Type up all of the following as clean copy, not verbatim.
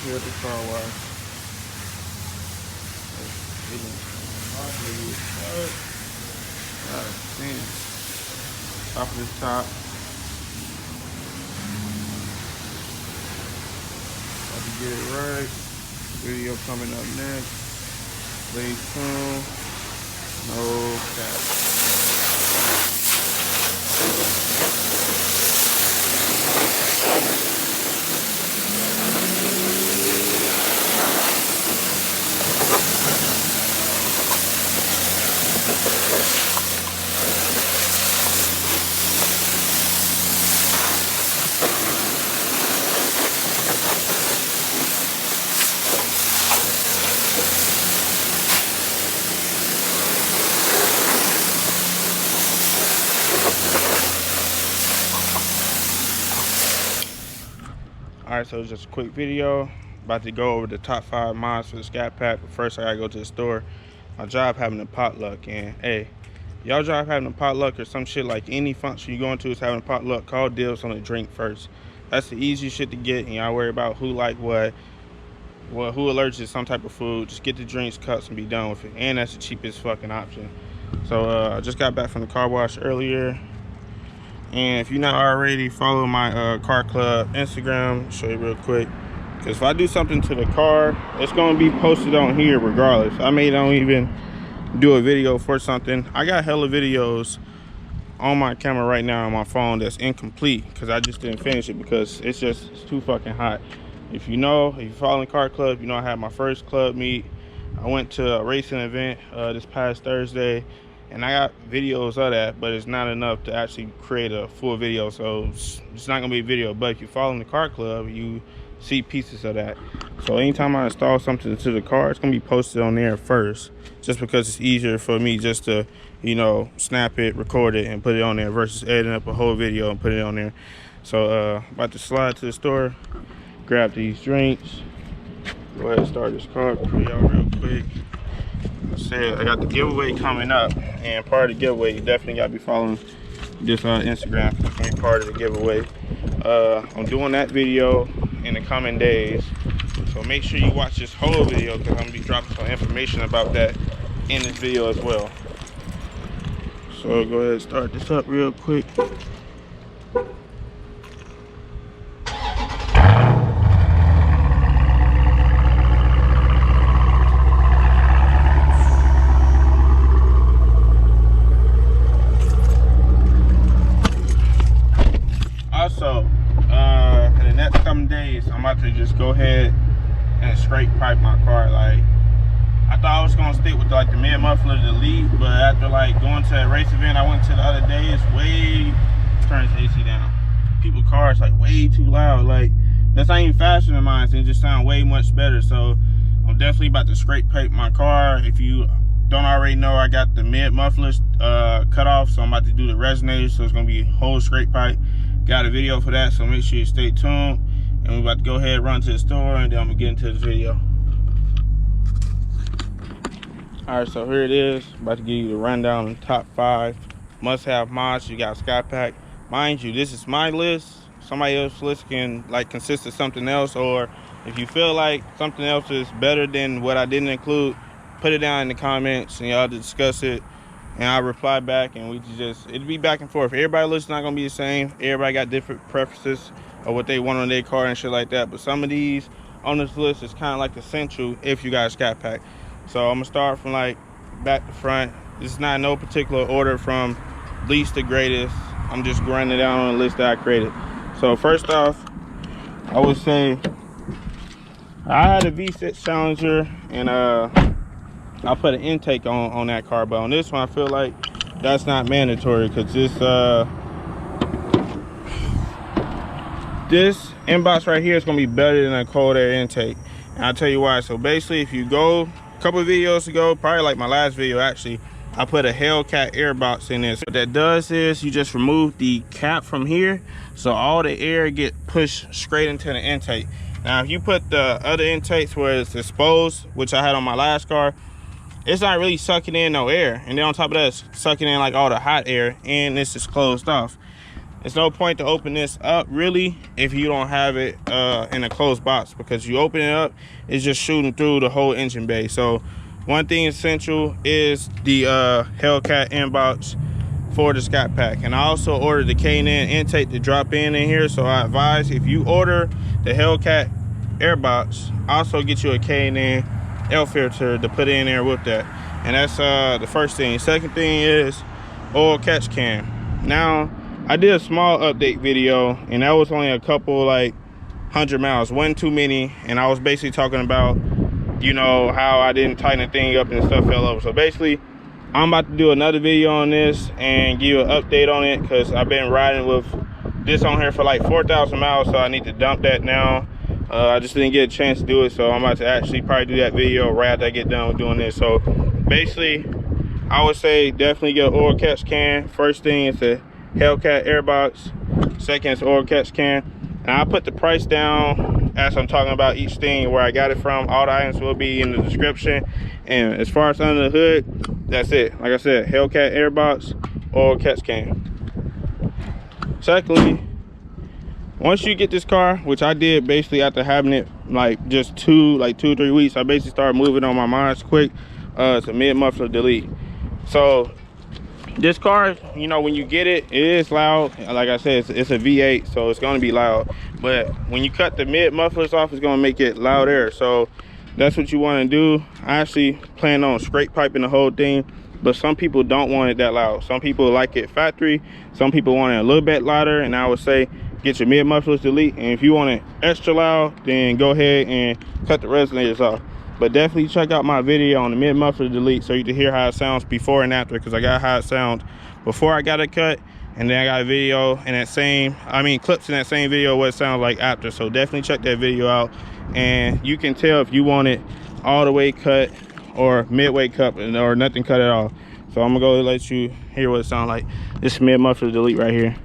here at the car wash. Getting hardly start. God damn. Top of this top. About to get it right. Video coming up next. Stay tuned. No cap. Alright, so it's just a quick video. About to go over the top 5 mods for the Scatpack. But first, I gotta go to the store. My job having a potluck, and hey, y'all job having a potluck or some shit, like any function you going to is having a potluck, call dibs on the drink first. That's the easiest shit to get, and y'all worry about who like what, who allergic to some type of food. Just get the drinks, cups, and be done with it. And that's the cheapest fucking option. So I just got back from the car wash earlier. And if you're not already, follow my car club Instagram. Show you real quick, because if I do something to the car, it's going to be posted on here regardless. I may don't even do a video for something. I got hella videos on my camera right now on my phone that's incomplete because I just didn't finish it because it's too fucking hot. If you follow the car club, you know I had my first club meet. I went to a racing event this past Thursday, and I got videos of that, but it's not enough to actually create a full video, so it's not gonna be a video. But if you follow the car club, you see pieces of that. So anytime I install something to the car, it's gonna be posted on there first, just because it's easier for me just to, you know, snap it, record it, and put it on there versus editing up a whole video and put it on there. So about to slide to the store, grab these drinks, go ahead and start this car for y'all real quick. I said I got the giveaway coming up, and part of the giveaway, you definitely gotta be following this Instagram. It's gonna be part of the giveaway. I'm doing that video in the coming days, so make sure you watch this whole video because I'm gonna be dropping some information about that in this video as well. So go ahead and start this up real quick. Also, in the next coming days, I'm about to just go ahead and scrape pipe my car. Like, I thought I was gonna stick with like the mid muffler, the lead, but after like going to a race event I went to the other day, it's way turns the AC down. People's cars like way too loud. Like, that's not even faster than mine, so it just sound way much better. So I'm definitely about to scrape pipe my car. If you don't already know, I got the mid mufflers cut off, so I'm about to do the resonators, so it's gonna be whole scrape pipe. Got a video for that, so make sure you stay tuned. And we're about to go ahead and run to the store, and then I'm gonna get into this video. Alright, so here it is. About to give you the rundown on the top 5 must-have mods. You got Scatpack. Mind you, this is my list. Somebody else's list can like consist of something else, or if you feel like something else is better than what I didn't include, put it down in the comments and y'all discuss it. And I'll reply back, and we just, it'll be back and forth. Everybody's list not gonna be the same. Everybody got different preferences of what they want on their car and shit like that. But some of these on this list is kind of like essential if you got a Scatpack. So I'm gonna start from like back to front. This is not in no particular order from least to greatest. I'm just running it down on the list that I created. So first off, I would say I had a V6 Challenger, and I put an intake on that car, but on this one I feel like that's not mandatory, because this inbox right here is gonna be better than a cold air intake, and I'll tell you why. So basically, if you go a couple of videos ago, probably like my last video actually, I put a HELLCAT air box in this. What that does is you just remove the cap from here, so all the air get pushed straight into the intake. Now if you put the other intakes where it's exposed, which I had on my last car, it's not really sucking in no air, and then on top of that, it's sucking in like all the hot air, and this is closed off. it's no point to open this up really if you don't have it in a closed box, because you open it up, it's just shooting through the whole engine bay. So one thing essential is the HELLCAT inbox for the Scatpack. And I also ordered the K&N intake to drop in here. So I advise, if you order the HELLCAT airbox, also get you a K&N air filter to put in there with that. And that's the first thing. Second thing is oil catch can. Now, I did a small update video, and that was only a couple, like 100 miles, wasn't too many. And I was basically talking about, you know, how I didn't tighten the thing up and stuff fell over. So basically, I'm about to do another video on this and give you an update on it, because I've been riding with this on here for like 4,000 miles, so I need to dump that now. I just didn't get a chance to do it, so I'm about to actually probably do that video right after I get done with doing this. So basically, I would say definitely get an oil catch can. First thing is the HELLCAT airbox. Second is oil catch can. And I put the price down as I'm talking about each thing, where I got it from. All the items will be in the description. And as far as under the hood, that's it. Like I said, HELLCAT airbox, oil catch can. Secondly, once you get this car, which I did basically after having it like just 2 or 3 weeks, I basically started moving on my minds quick. It's a mid muffler delete. So this car, you know, when you get it, it is loud. Like I said, it's a V8, so it's going to be loud. But when you cut the mid mufflers off, it's going to make it louder. So that's what you want to do. I actually plan on straight piping the whole thing, but some people don't want it that loud. Some people like it factory. Some people want it a little bit louder, and I would say get your mid mufflers delete. And if you want it extra loud, then go ahead and cut the resonators off. But definitely check out my video on the mid muffler delete, so you can hear how it sounds before and after, because I got how it sounds before I got it cut, and then I got a video in that same, clips in that same video what it sounds like after. So definitely check that video out, and you can tell if you want it all the way cut or midway cut or nothing cut at all. So I'm gonna go let you hear what it sounds like. This is mid muffler delete right here.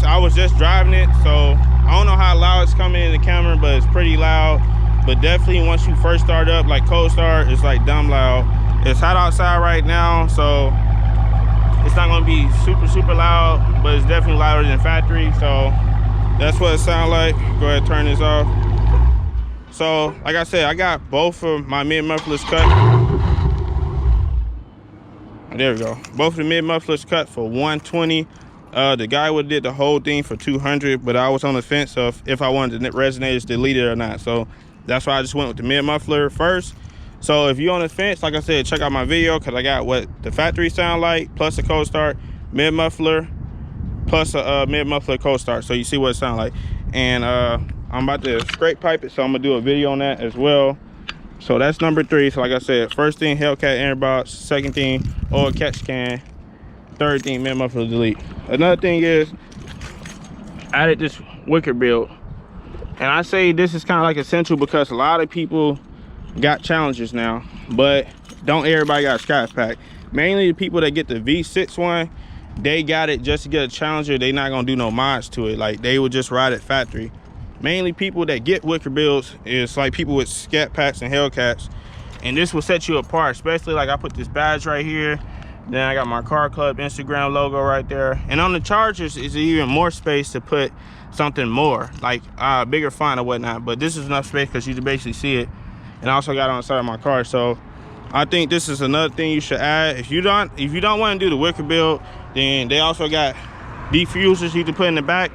I was just driving it, so I don't know how loud it's coming in the camera, but it's pretty loud. But definitely once you first start up, like cold start, it's like dumb loud. It's hot outside right now, so it's not gonna be super loud, but it's definitely louder than factory. So that's what it sounds like. Go ahead and turn this off. So like I said, I got both of my mid mufflers cut. There we go. Both of the mid mufflers cut for 120. The guy would have did the whole thing for 200, but I was on the fence of if I wanted the resonators deleted or not. So that's why I just went with the mid muffler first. So if you're on the fence, like I said, check out my video, because I got what the factory sound like, plus a cold start, mid muffler, plus a mid muffler cold start. So you see what it sounds like. And I'm about to straight pipe it, so I'm gonna do a video on that as well. So that's number 3. So like I said, first thing HELLCAT airbox, second thing oil catch can, third thing mid muffler delete. Another thing is I added this wicker build, and I say this is kind of like essential because a lot of people got Challengers now, but don't everybody got a Scatpack. Mainly the people that get the V6 one, they got it just to get a Challenger. They not gonna do no mods to it, like they would just ride it factory. Mainly people that get wicker builds is like people with Scatpacks and HELLCATs, and this will set you apart. Especially like I put this badge right here, then I got my Car Club Instagram logo right there, and on the Chargers is even more space to put something more, like bigger font or whatnot. But this is enough space because you can basically see it. And I also got it on the side of my car. So I think this is another thing you should add. If you don't want to do the wicker build, then they also got diffusers you can put in the back,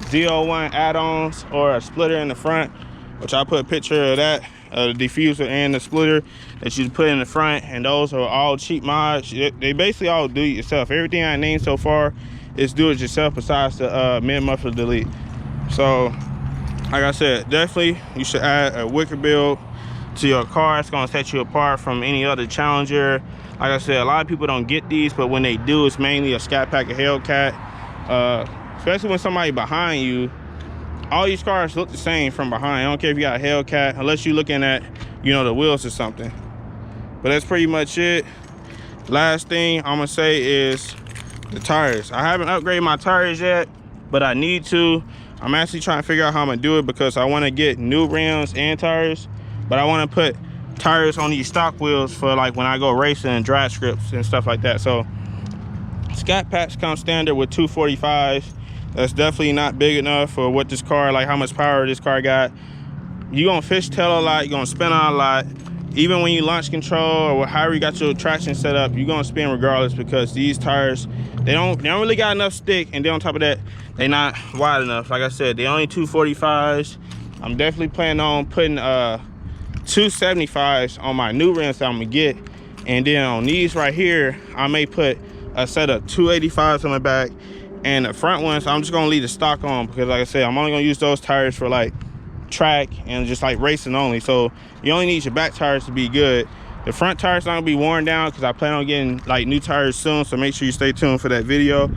Z01 add-ons, or a splitter in the front, which I put a picture of that, the diffuser and the splitter that you put in the front. And those are all cheap mods. They basically all do it yourself. Everything I named so far is do it yourself, besides the mid muffler delete. So like I said, definitely you should add a wicker build to your car. It's gonna set you apart from any other Challenger. Like I said, a lot of people don't get these, but when they do, it's mainly a Scatpack or HELLCAT. Especially when somebody behind you. All these cars look the same from behind. I don't care if you got a HELLCAT, unless you're looking at, you know, the wheels or something. But that's pretty much it. Last thing I'm gonna say is the tires. I haven't upgraded my tires yet, but I need to. I'm actually trying to figure out how I'm gonna do it, because I want to get new rims and tires. but I want to put tires on these stock wheels for like when I go racing and drag strips and stuff like that. So Scatpacks come standard with 245s. That's definitely not big enough for what this car, like how much power this car got. You're gonna fishtail a lot, you're gonna spin out a lot. Even when you launch control or however you got your traction set up, you're gonna spin regardless, because these tires, they don't really got enough stick, and then on top of that, they not wide enough. Like I said, they only 245s. I'm definitely planning on putting 275s on my new rims that I'm gonna get, and then on these right here, I may put a set of 285s on the back, and the front ones I'm just gonna leave the stock on, because like I said, I'm only gonna use those tires for like track and just like racing only. So you only need your back tires to be good. The front tires not gonna be worn down, because I plan on getting like new tires soon, so make sure you stay tuned for that video.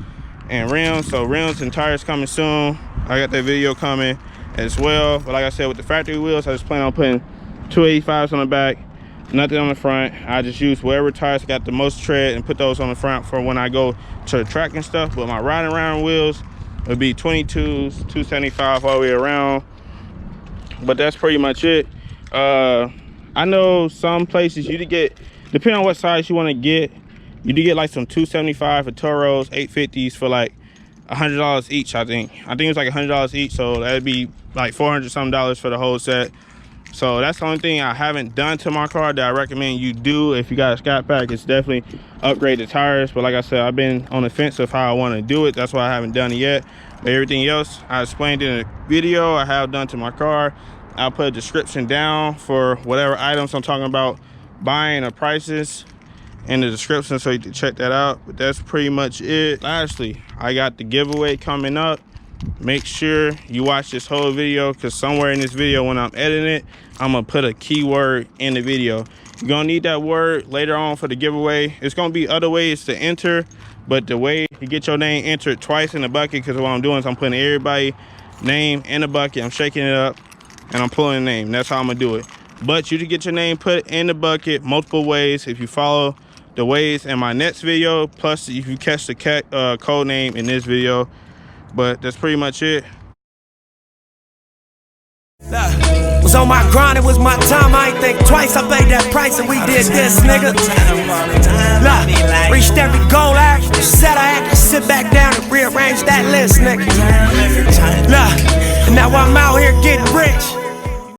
And rims, so rims and tires coming soon. I got that video coming as well. But like I said, with the factory wheels, I just plan on putting 285s on the back, nothing on the front. I just use whatever tires got the most tread and put those on the front for when I go to the track and stuff. But my riding around wheels would be 22s, 275 all the way around. But that's pretty much it. I know some places you to get, depending on what size you want to get, you do get like some 275 for Toros, 850s for like $100 each. I think it's like $100 each, so that'd be like $400 something for the whole set. So that's the only thing I haven't done to my car that I recommend you do if you got a Scatpack. It's definitely upgrade the tires. But like I said, I've been on the fence of how I want to do it. That's why I haven't done it yet. But everything else I explained in the video I have done to my car. I'll put a description down for whatever items I'm talking about buying or prices in the description, so you can check that out. But that's pretty much it. Lastly, I got the giveaway coming up. Make sure you watch this whole video, because somewhere in this video when I'm editing it, I'm gonna put a keyword in the video. You're gonna need that word later on for the giveaway. It's gonna be other ways to enter, but the way you get your name entered twice in the bucket, because what I'm doing is I'm putting everybody's name in the bucket, I'm shaking it up, and I'm pulling a name. That's how I'm gonna do it. But you can get your name put in the bucket multiple ways if you follow the ways in my next video, plus if you catch the code name in this video. But that's pretty much it. Was on my grind, it was my time. I ain't think twice, I paid that price and we did this, nigga. Look, reached every goal I actually set. I had to sit back down and rearrange that list, nigga. Look, and now I'm out here getting rich.